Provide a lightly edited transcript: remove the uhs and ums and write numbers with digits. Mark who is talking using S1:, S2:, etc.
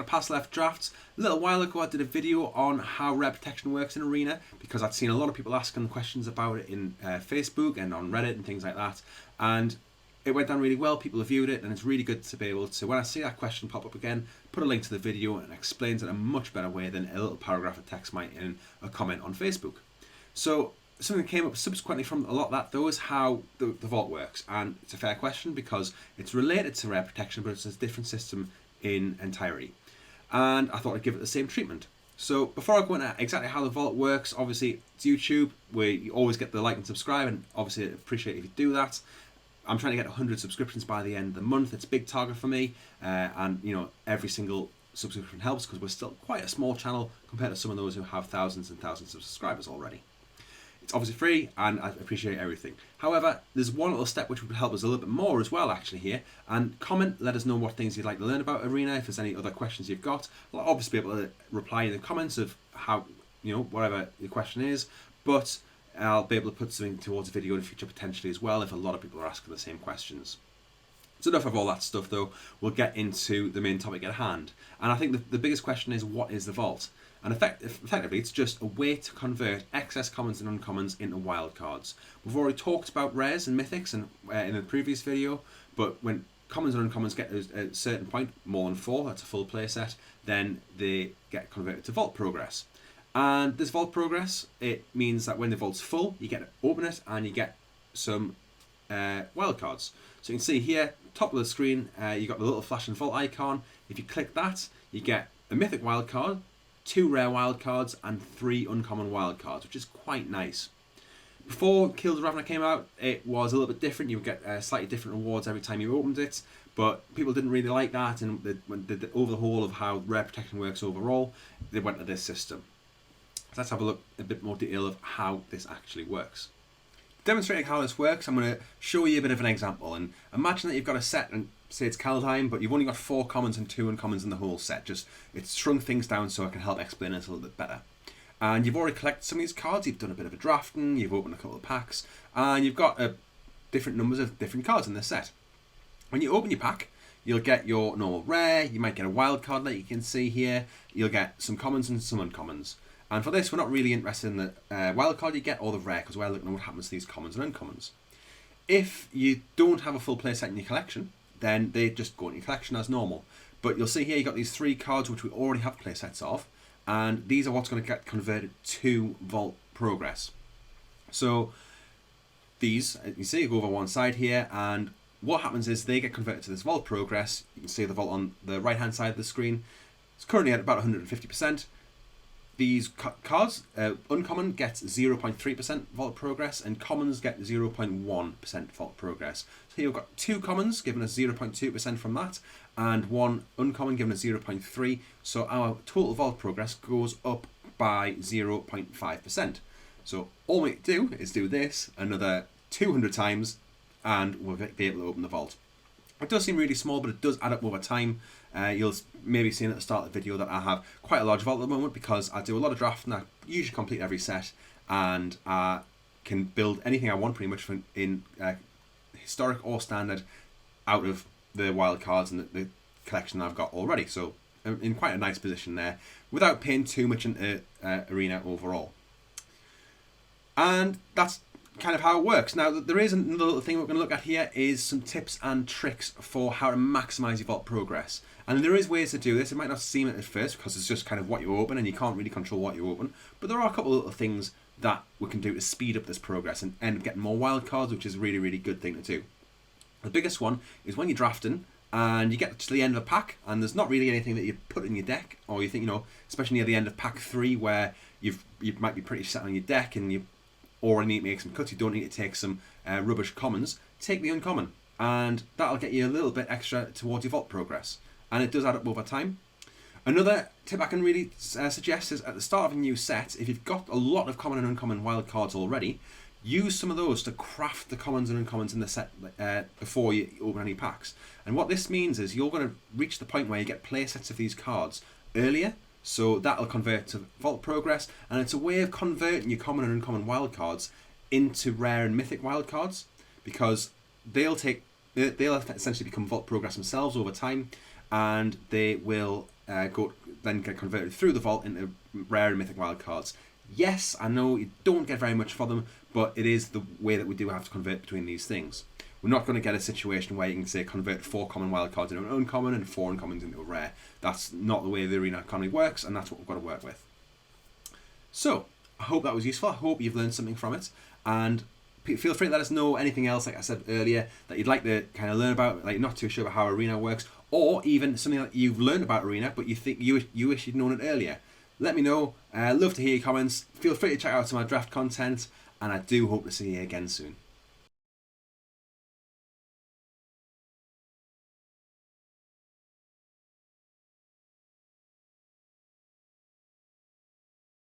S1: to Pass Left Drafts. A little while ago I did a video on how rare protection works in Arena because I'd seen a lot of people asking questions about it in Facebook and on Reddit and things like that, and it went down really well. People have viewed it, and it's really good to be able to, when I see that question pop up again, put a link to the video and it explains it in a much better way than a little paragraph of text might in a comment on Facebook. So something that came up subsequently from a lot of that though is how the vault works, and it's a fair question because it's related to rare protection but it's a different system in entirety, and I thought I'd give it the same treatment. So before I go into exactly how the vault works, obviously it's YouTube where you always get the like and subscribe, and obviously I'd appreciate if you do that. I'm trying to get 100 subscriptions by the end of the month. It's a big target for me, and you know, every single subscription helps because we're still quite a small channel compared to some of those who have thousands and thousands of subscribers already. It's obviously free and I appreciate everything. However, there's one little step which would help us a little bit more as well actually here, and comment, let us know what things you'd like to learn about Arena. If there's any other questions you've got, I'll obviously be able to reply in the comments of how, you know, whatever your question is, but I'll be able to put something towards a video in the future potentially as well if a lot of people are asking the same questions. So enough of all that stuff though, we'll get into the main topic at hand. And I think the biggest question is, what is the vault? And effectively, it's just a way to convert excess commons and uncommons into wildcards. We've already talked about rares and mythics in the previous video, but when commons and uncommons get to a certain point, more than 4, that's a full play set, then they get converted to vault progress. And this vault progress, it means that when the vault's full, you get to open it and you get some wildcards. So you can see here, top of the screen, you got the little flashing vault icon. If you click that, you get a mythic wildcard, 2 rare wildcards and 3 uncommon wildcards, which is quite nice. Before Kill the Ravener came out, it was a little bit different. You would get slightly different rewards every time you opened it, but people didn't really like that, and when they did the overhaul of how rare protection works overall, they went to this system. So let's have a look a bit more detail of how this actually works. Demonstrating how this works, I'm going to show you a bit of an example, and imagine that you've got a set and say it's Kaldheim, but you've only got 4 commons and 2 uncommons in the whole set. It's shrunk things down so I can help explain it a little bit better. And you've already collected some of these cards, you've done a bit of a drafting, you've opened a couple of packs, and you've got different numbers of different cards in this set. When you open your pack, you'll get your normal rare, you might get a wild card like you can see here, you'll get some commons and some uncommons. And for this, we're not really interested in the wild card you get or the rare, because we're looking at what happens to these commons and uncommons. If you don't have a full play set in your collection, then they just go in your collection as normal. But you'll see here you've got these 3 cards which we already have play sets of, and these are what's going to get converted to vault progress. So these, you see, you go over one side here, and what happens is they get converted to this vault progress. You can see the vault on the right hand side of the screen. It's currently at about 150%. These cards, uncommon gets 0.3% vault progress, and commons get 0.1% vault progress. So here we've got 2 commons giving us 0.2% from that, and 1 uncommon giving us 0.3%. So our total vault progress goes up by 0.5%. So all we do is do this another 200 times, and we'll be able to open the vault. It does seem really small, but it does add up over time. You'll maybe see at the start of the video that I have quite a large vault at the moment because I do a lot of drafting. I usually complete every set, and I can build anything I want pretty much in historic or standard out of the wild cards and the collection I've got already. So I'm in quite a nice position there without paying too much into Arena overall. And that's kind of how it works. Now, there is another little thing we're going to look at here is some tips and tricks for how to maximize your vault progress. And there is ways to do this. It might not seem it at first because it's just kind of what you open and you can't really control what you open. But there are a couple of little things that we can do to speed up this progress and end up getting more wild cards, which is a really, really good thing to do. The biggest one is when you're drafting and you get to the end of a pack and there's not really anything that you put in your deck, or you think, you know, especially near the end of pack 3 where you might be pretty set on your deck and you already need to make some cuts, you don't need to take some rubbish commons, take the uncommon, and that'll get you a little bit extra towards your vault progress, and it does add up over time. Another tip I can really suggest is at the start of a new set, if you've got a lot of common and uncommon wild cards already, use some of those to craft the commons and uncommons in the set before you open any packs. And what this means is you're going to reach the point where you get play sets of these cards earlier, so that'll convert to vault progress, and it's a way of converting your common and uncommon wildcards into rare and mythic wildcards, because they'll essentially become vault progress themselves over time, and they will then get converted through the vault into rare and mythic wildcards. Yes, I know you don't get very much for them, but it is the way that we do have to convert between these things. We're not going to get a situation where you can say convert 4 common wildcards into an uncommon and 4 uncommons into a rare. That's not the way the Arena economy works, and that's what we've got to work with. So, I hope that was useful. I hope you've learned something from it, and feel free to let us know anything else, like I said earlier, that you'd like to kind of learn about, like not too sure about how Arena works, or even something that you've learned about Arena, but you think you wish you'd known it earlier. Let me know. Love to hear your comments. Feel free to check out some of my draft content, and I do hope to see you again soon.